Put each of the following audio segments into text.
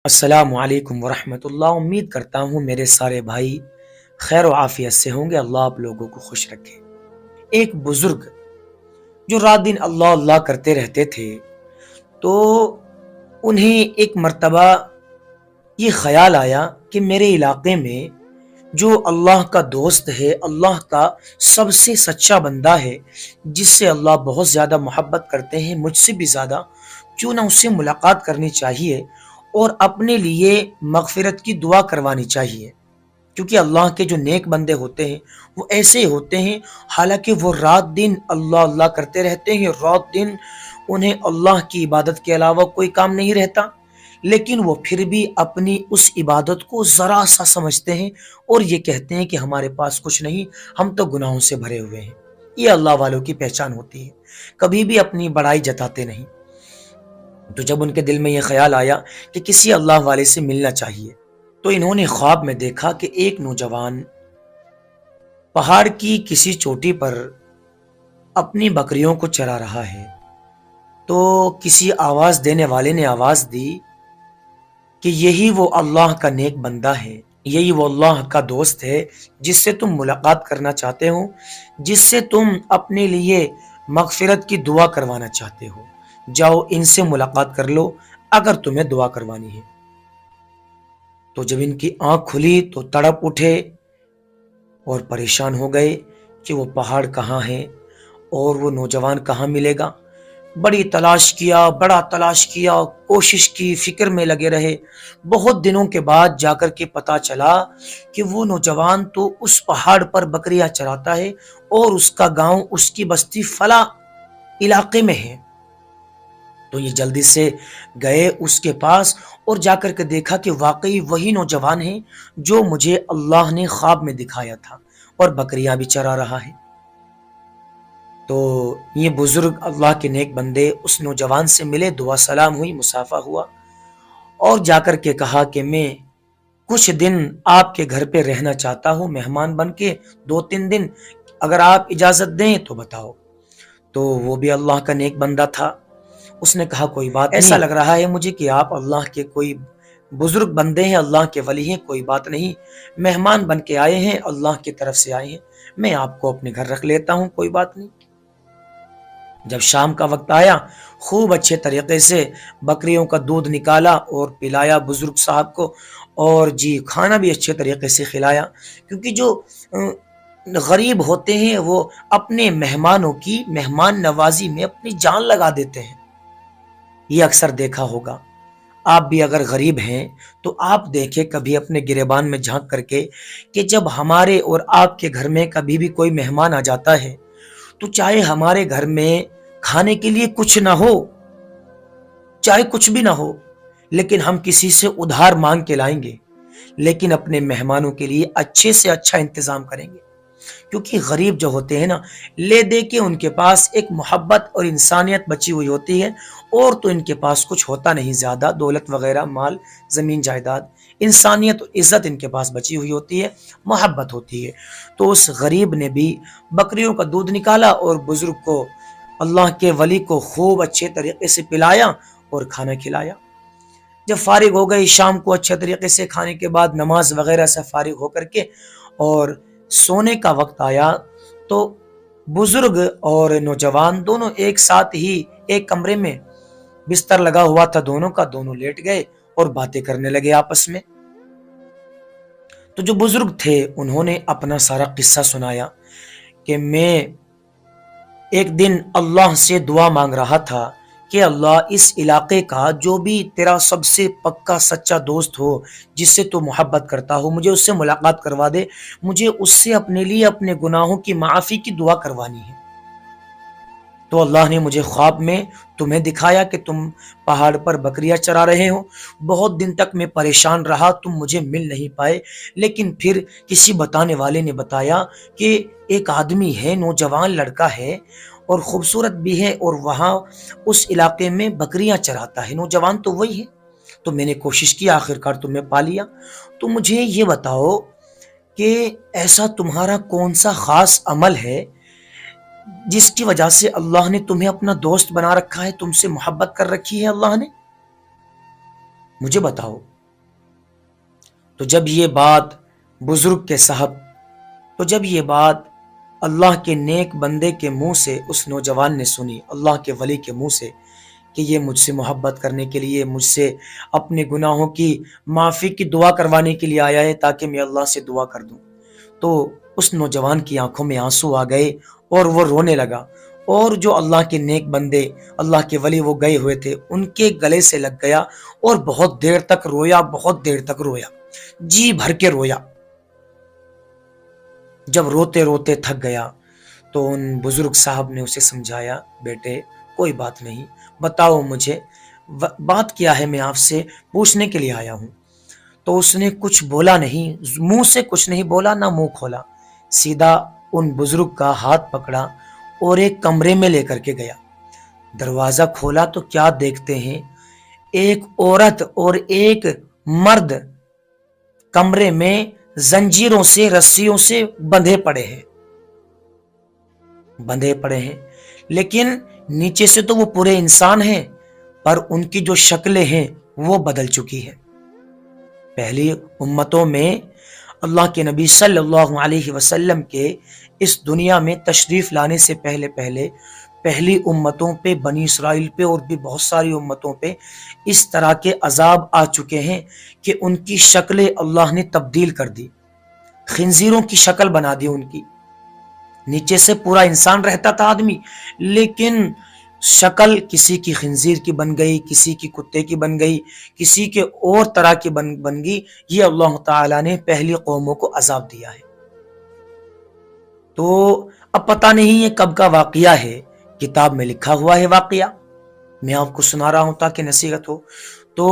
السلام علیکم ورحمۃ اللہ۔ امید کرتا ہوں میرے سارے بھائی خیر و عافیت سے ہوں گے۔ اللہ آپ لوگوں کو خوش رکھے۔ ایک بزرگ جو رات دن اللہ اللہ کرتے رہتے تھے، تو انہیں ایک مرتبہ یہ خیال آیا کہ میرے علاقے میں جو اللہ کا دوست ہے، اللہ کا سب سے سچا بندہ ہے، جس سے اللہ بہت زیادہ محبت کرتے ہیں، مجھ سے بھی زیادہ، کیوں نہ اس سے ملاقات کرنی چاہیے اور اپنے لیے مغفرت کی دعا کروانی چاہیے۔ کیونکہ اللہ کے جو نیک بندے ہوتے ہیں وہ ایسے ہوتے ہیں، حالانکہ وہ رات دن اللہ اللہ کرتے رہتے ہیں، رات دن انہیں اللہ کی عبادت کے علاوہ کوئی کام نہیں رہتا، لیکن وہ پھر بھی اپنی اس عبادت کو ذرا سا سمجھتے ہیں اور یہ کہتے ہیں کہ ہمارے پاس کچھ نہیں، ہم تو گناہوں سے بھرے ہوئے ہیں۔ یہ اللہ والوں کی پہچان ہوتی ہے، کبھی بھی اپنی بڑائی جتاتے نہیں۔ تو جب ان کے دل میں یہ خیال آیا کہ کسی اللہ والے سے ملنا چاہیے، تو انہوں نے خواب میں دیکھا کہ ایک نوجوان پہاڑ کی کسی چوٹی پر اپنی بکریوں کو چرا رہا ہے۔ تو کسی آواز دینے والے نے آواز دی کہ یہی وہ اللہ کا نیک بندہ ہے، یہی وہ اللہ کا دوست ہے جس سے تم ملاقات کرنا چاہتے ہو، جس سے تم اپنے لیے مغفرت کی دعا کروانا چاہتے ہو۔ جاؤ ان سے ملاقات کر لو اگر تمہیں دعا کروانی ہے۔ تو جب ان کی آنکھ کھلی تو تڑپ اٹھے اور پریشان ہو گئے کہ وہ پہاڑ کہاں ہے اور وہ نوجوان کہاں ملے گا۔ بڑی تلاش کیا، بڑا تلاش کیا، کوشش کی، فکر میں لگے رہے۔ بہت دنوں کے بعد جا کر کے پتا چلا کہ وہ نوجوان تو اس پہاڑ پر بکریاں چراتا ہے اور اس کا گاؤں، اس کی بستی فلاں علاقے میں ہے۔ تو یہ جلدی سے گئے اس کے پاس اور جا کر کے دیکھا کہ واقعی وہی نوجوان ہے جو مجھے اللہ نے خواب میں دکھایا تھا اور بکریاں بھی چرا رہا ہے۔ تو یہ بزرگ اللہ کے نیک بندے اس نوجوان سے ملے، دعا سلام ہوئی، مصافحہ ہوا اور جا کر کے کہا کہ میں کچھ دن آپ کے گھر پہ رہنا چاہتا ہوں، مہمان بن کے 2-3 دن، اگر آپ اجازت دیں تو بتاؤ۔ تو وہ بھی اللہ کا نیک بندہ تھا، اس نے کہا کوئی بات نہیں، ایسا لگ رہا ہے مجھے کہ آپ اللہ کے کوئی بزرگ بندے ہیں، اللہ کے ولی ہیں، کوئی بات نہیں، مہمان بن کے آئے ہیں، اللہ کی طرف سے آئے ہیں، میں آپ کو اپنے گھر رکھ لیتا ہوں، کوئی بات نہیں۔ جب شام کا وقت آیا، خوب اچھے طریقے سے بکریوں کا دودھ نکالا اور پلایا بزرگ صاحب کو، اور کھانا بھی اچھے طریقے سے کھلایا، کیونکہ جو غریب ہوتے ہیں وہ اپنے مہمانوں کی مہمان نوازی میں اپنی جان لگا دیتے ہیں۔ یہ اکثر دیکھا ہوگا، آپ بھی اگر غریب ہیں تو آپ دیکھیں کبھی اپنے گریبان میں جھانک کر کے کہ جب ہمارے اور آپ کے گھر میں کبھی بھی کوئی مہمان آ جاتا ہے تو چاہے ہمارے گھر میں کھانے کے لیے کچھ نہ ہو، چاہے کچھ بھی نہ ہو، لیکن ہم کسی سے ادھار مانگ کے لائیں گے، لیکن اپنے مہمانوں کے لیے اچھے سے اچھا انتظام کریں گے۔ کیونکہ غریب جو ہوتے ہیں نا، لے دے کے ان کے پاس ایک محبت اور انسانیت بچی ہوئی ہوتی ہے، اور تو ان کے پاس کچھ ہوتا نہیں زیادہ، دولت وغیرہ، مال، زمین جائیداد، انسانیت اور عزت ان کے پاس بچی ہوئی ہوتی ہے، محبت ہوتی ہے۔ تو اس غریب نے بھی بکریوں کا دودھ نکالا اور بزرگ کو، اللہ کے ولی کو خوب اچھے طریقے سے پلایا اور کھانا کھلایا۔ جب فارغ ہو گئی شام کو، اچھے طریقے سے کھانے کے بعد نماز وغیرہ سے فارغ ہو کر کے اور سونے کا وقت آیا، تو بزرگ اور نوجوان دونوں ایک ساتھ ہی ایک کمرے میں، بستر لگا ہوا تھا دونوں کا، دونوں لیٹ گئے اور باتیں کرنے لگے آپس میں۔ تو جو بزرگ تھے انہوں نے اپنا سارا قصہ سنایا کہ میں ایک دن اللہ سے دعا مانگ رہا تھا کہ اللہ اس علاقے کا جو بھی تیرا سب سے پکا سچا دوست ہو، جس سے تو محبت کرتا ہو، مجھے اس سے ملاقات کروا دے، مجھے اس سے اپنے لیے اپنے گناہوں کی معافی کی دعا کروانی ہے۔ تو اللہ نے مجھے خواب میں تمہیں دکھایا کہ تم پہاڑ پر بکریاں چرا رہے ہو، بہت دن تک میں پریشان رہا، تم مجھے مل نہیں پائے، لیکن پھر کسی بتانے والے نے بتایا کہ ایک آدمی ہے، نوجوان لڑکا ہے اور خوبصورت بھی ہے، اور وہاں اس علاقے میں بکریاں چراتا ہے، نوجوان تو وہی ہے۔ تو میں نے کوشش کی، آخرکار تمہیں پا لیا۔ تو مجھے یہ بتاؤ کہ ایسا تمہارا کون سا خاص عمل ہے جس کی وجہ سے اللہ نے تمہیں اپنا دوست بنا رکھا ہے، تم سے محبت کر رکھی ہے اللہ نے، مجھے بتاؤ۔ تو جب یہ بات بزرگ کے صاحب تو جب یہ بات اللہ کے نیک بندے کے منہ سے اس نوجوان نے سنی، اللہ کے ولی کے منہ سے، کہ یہ مجھ سے محبت کرنے کے لیے، مجھ سے اپنے گناہوں کی معافی کی دعا کروانے کے لیے آیا ہے تاکہ میں اللہ سے دعا کر دوں، تو اس نوجوان کی آنکھوں میں آنسو آ گئے اور وہ رونے لگا، اور جو اللہ کے نیک بندے، اللہ کے ولی وہ گئے ہوئے تھے، ان کے گلے سے لگ گیا اور بہت دیر تک رویا، بہت دیر تک رویا، جی بھر کے رویا۔ جب روتے روتے تھک گیا تو ان بزرگ صاحب نے اسے سمجھایا، بیٹے کوئی بات نہیں، بتاؤ مجھے بات کیا ہے، میں آپ سے پوچھنے کے لیے آیا ہوں۔ تو اس نے کچھ بولا نہیں، منہ سے کچھ نہیں بولا، نہ منہ کھولا، سیدھا ان بزرگ کا ہاتھ پکڑا اور ایک کمرے میں لے کر کے گیا۔ دروازہ کھولا تو کیا دیکھتے ہیں، ایک عورت اور ایک مرد کمرے میں زنجیروں سے، رسیوں سے بندھے پڑے ہیں، لیکن نیچے سے تو وہ پورے انسان ہیں، پر ان کی جو شکلیں ہیں وہ بدل چکی ہیں۔ پہلی امتوں میں اللہ کے نبی صلی اللہ علیہ وسلم کے اس دنیا میں تشریف لانے سے پہلی امتوں پہ، بنی اسرائیل پہ اور بھی بہت ساری امتوں پہ اس طرح کے عذاب آ چکے ہیں کہ ان کی شکلیں اللہ نے تبدیل کر دی، خنزیروں کی شکل بنا دی ان کی۔ نیچے سے پورا انسان رہتا تھا آدمی، لیکن شکل کسی کی خنزیر کی بن گئی، کسی کی کتے کی بن گئی، کسی کے اور طرح کی بن گئی۔ یہ اللہ تعالیٰ نے پہلی قوموں کو عذاب دیا ہے۔ تو اب پتہ نہیں یہ کب کا واقعہ ہے، کتاب میں لکھا ہوا ہے واقعہ، میں آپ کو سنا رہا ہوں تاکہ نصیحت ہو۔ تو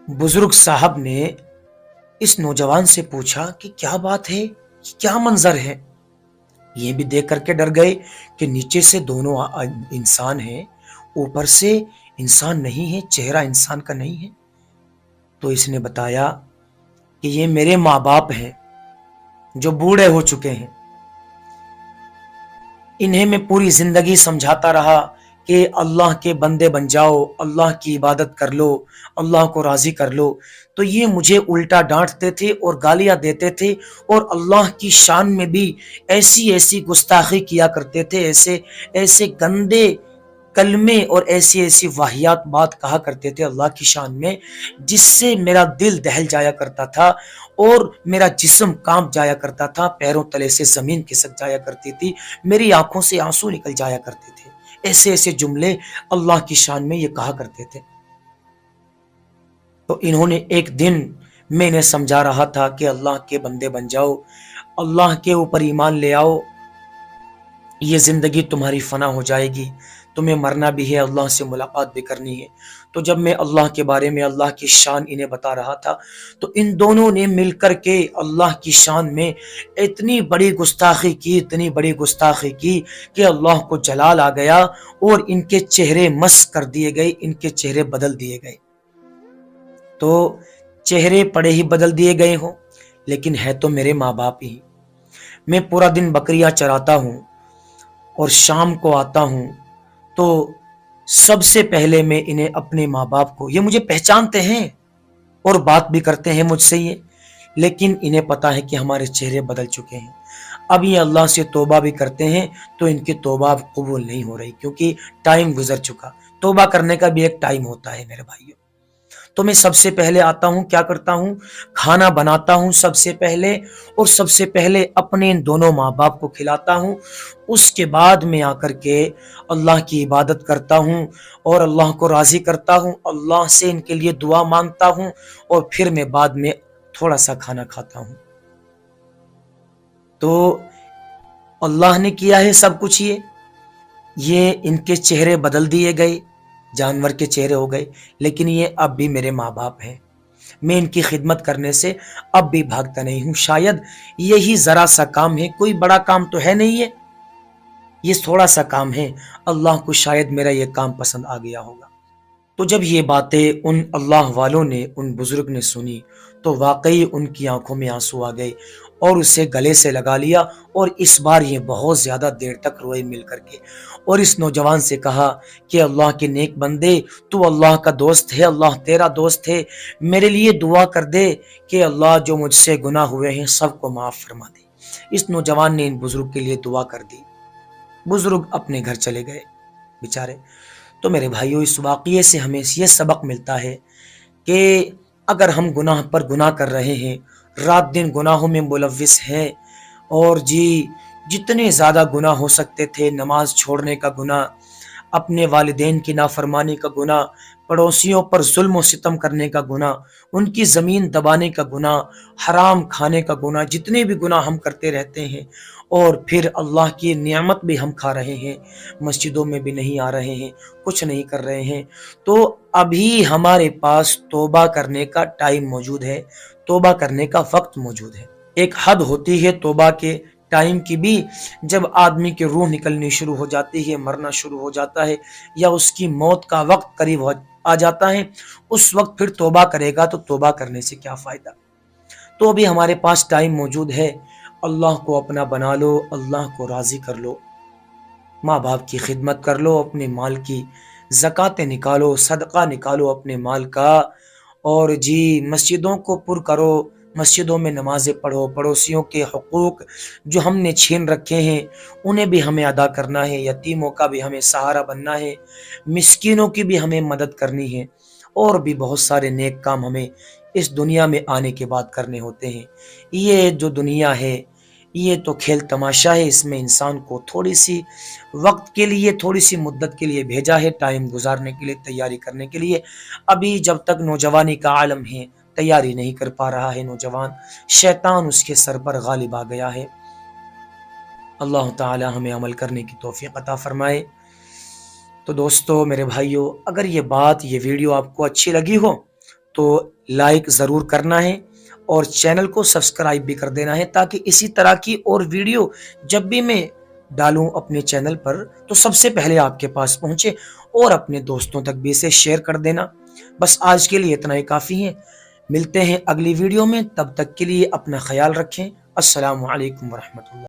بزرگ صاحب نے اس نوجوان سے پوچھا کہ کیا بات ہے، کیا منظر ہے؟ یہ بھی دیکھ کر کے ڈر گئے کہ نیچے سے دونوں انسان ہیں، اوپر سے انسان نہیں ہے، چہرہ انسان کا نہیں ہے۔ تو اس نے بتایا کہ یہ میرے ماں باپ ہیں جو بوڑھے ہو چکے ہیں، انہیں میں پوری زندگی سمجھاتا رہا کہ اللہ کے بندے بن جاؤ، اللہ کی عبادت کر لو، اللہ کو راضی کر لو، تو یہ مجھے الٹا ڈانٹتے تھے اور گالیاں دیتے تھے، اور اللہ کی شان میں بھی ایسی گستاخی کیا کرتے تھے، ایسے گندے کلمے اور ایسی واہیات بات کہا کرتے تھے اللہ کی شان میں، جس سے میرا دل دہل جایا کرتا تھا اور میرا جسم کانپ جایا کرتا تھا، پیروں تلے سے زمین کھسک جایا کرتی تھی، میری آنکھوں سے آنسو نکل جایا کرتے تھے۔ ایسے جملے اللہ کی شان میں یہ کہا کرتے تھے۔ تو انہوں نے ایک دن، میں انہیں سمجھا رہا تھا کہ اللہ کے بندے بن جاؤ، اللہ کے اوپر ایمان لے آؤ، یہ زندگی تمہاری فنا ہو جائے گی، تمہیں مرنا بھی ہے، اللہ سے ملاقات بھی کرنی ہے۔ تو جب میں اللہ کے بارے میں، اللہ کی شان انہیں بتا رہا تھا، تو ان دونوں نے مل کر کے اللہ کی شان میں اتنی بڑی گستاخی کی کہ اللہ کو جلال آ گیا اور ان کے چہرے مسخ کر دیے گئے، ان کے چہرے بدل دیے گئے۔ تو چہرے پڑے ہی بدل دیے گئے ہوں، لیکن ہے تو میرے ماں باپ ہی۔ میں پورا دن بکریاں چراتا ہوں اور شام کو آتا ہوں تو سب سے پہلے میں انہیں اپنے ماں باپ کو، یہ مجھے پہچانتے ہیں اور بات بھی کرتے ہیں مجھ سے یہ، لیکن انہیں پتا ہے کہ ہمارے چہرے بدل چکے ہیں۔ اب یہ اللہ سے توبہ بھی کرتے ہیں تو ان کی توبہ قبول نہیں ہو رہی، کیونکہ ٹائم گزر چکا۔ توبہ کرنے کا بھی ایک ٹائم ہوتا ہے میرے بھائیوں۔ تو میں سب سے پہلے آتا ہوں، کیا کرتا ہوں، کھانا بناتا ہوں سب سے پہلے، اور سب سے پہلے اپنے ان دونوں ماں باپ کو کھلاتا ہوں۔ اس کے بعد میں آ کر کے اللہ کی عبادت کرتا ہوں اور اللہ کو راضی کرتا ہوں، اللہ سے ان کے لیے دعا مانگتا ہوں، اور پھر میں بعد میں تھوڑا سا کھانا کھاتا ہوں۔ تو اللہ نے کیا ہے سب کچھ، یہ ان کے چہرے بدل دیے گئے، جانور کے چہرے ہو گئے، لیکن یہ اب بھی میرے ماں باپ ہیں۔ میں ان کی خدمت کرنے سے اب بھی بھاگتا نہیں ہوں۔ شاید یہی ذرا سا کام ہے، کوئی بڑا کام تو ہے نہیں، یہ تھوڑا سا کام ہے، اللہ کو شاید میرا یہ کام پسند آ گیا ہوگا۔ تو جب یہ باتیں ان اللہ والوں نے، ان بزرگ نے سنی، تو واقعی ان کی آنکھوں میں آنسو آ گئے اور اسے گلے سے لگا لیا، اور اس بار یہ بہت زیادہ دیر تک روئے مل کر کے، اور اس نوجوان سے کہا کہ اللہ کے نیک بندے، تو اللہ کا دوست ہے، اللہ تیرا دوست ہے، میرے لیے دعا کر دے کہ اللہ جو مجھ سے گناہ ہوئے ہیں سب کو معاف فرما دے۔ اس نوجوان نے ان بزرگ کے لیے دعا کر دی، بزرگ اپنے گھر چلے گئے بیچارے۔ تو میرے بھائیوں، اس واقعے سے ہمیں یہ سبق ملتا ہے کہ اگر ہم گناہ پر گناہ کر رہے ہیں، رات دن گناہوں میں ملوث ہیں، اور جتنے زیادہ گناہ ہو سکتے تھے، نماز چھوڑنے کا گناہ، اپنے والدین کی نافرمانی کا گناہ، پڑوسیوں پر ظلم و ستم کرنے کا گناہ، ان کی زمین دبانے کا گناہ، حرام کھانے کا گناہ، جتنے بھی گناہ ہم کرتے رہتے ہیں، اور پھر اللہ کی نعمت بھی ہم کھا رہے ہیں، مسجدوں میں بھی نہیں آ رہے ہیں، کچھ نہیں کر رہے ہیں، تو ابھی ہمارے پاس توبہ کرنے کا ٹائم موجود ہے، توبہ کرنے کا وقت موجود ہے۔ ایک حد ہوتی ہے توبہ کے ٹائم کی بھی، جب آدمی کی روح نکلنی شروع ہو جاتی ہے، مرنا شروع ہو جاتا ہے، یا اس کی موت کا وقت قریب آ جاتا ہے، اس وقت پھر توبہ کرے گا تو توبہ کرنے سے کیا فائدہ؟ تو ابھی ہمارے پاس ٹائم موجود ہے، اللہ کو اپنا بنا لو، اللہ کو راضی کر لو، ماں باپ کی خدمت کر لو، اپنے مال کی زکاتیں نکالو، صدقہ نکالو اپنے مال کا، اور مسجدوں کو پر کرو، مسجدوں میں نمازیں پڑھو، پڑوسیوں کے حقوق جو ہم نے چھین رکھے ہیں انہیں بھی ہمیں ادا کرنا ہے، یتیموں کا بھی ہمیں سہارا بننا ہے، مسکینوں کی بھی ہمیں مدد کرنی ہے، اور بھی بہت سارے نیک کام ہمیں اس دنیا میں آنے کے بعد کرنے ہوتے ہیں۔ یہ جو دنیا ہے یہ تو کھیل تماشا ہے، اس میں انسان کو تھوڑی سی وقت کے لیے، تھوڑی سی مدت کے لیے بھیجا ہے، ٹائم گزارنے کے لیے، تیاری کرنے کے لیے۔ ابھی جب تک نوجوانی کا عالم ہے، تیاری نہیں کر پا رہا ہے نوجوان، شیطان اس کے سر پر غالب آ گیا ہے۔ اللہ تعالی ہمیں عمل کرنے کی توفیق عطا فرمائے۔ تو دوستو، میرے بھائیو، اگر یہ ویڈیو آپ کو اچھی لگی ہو تو لائک ضرور کرنا ہے، اور چینل کو سبسکرائب بھی کر دینا ہے، تاکہ اسی طرح کی اور ویڈیو جب بھی میں ڈالوں اپنے چینل پر تو سب سے پہلے آپ کے پاس پہنچے، اور اپنے دوستوں تک بھی اسے شیئر کر دینا۔ بس آج کے لیے اتنا ہی کافی ہے، ملتے ہیں اگلی ویڈیو میں، تب تک کے لیے اپنا خیال رکھیں۔ السلام علیکم ورحمۃ اللہ۔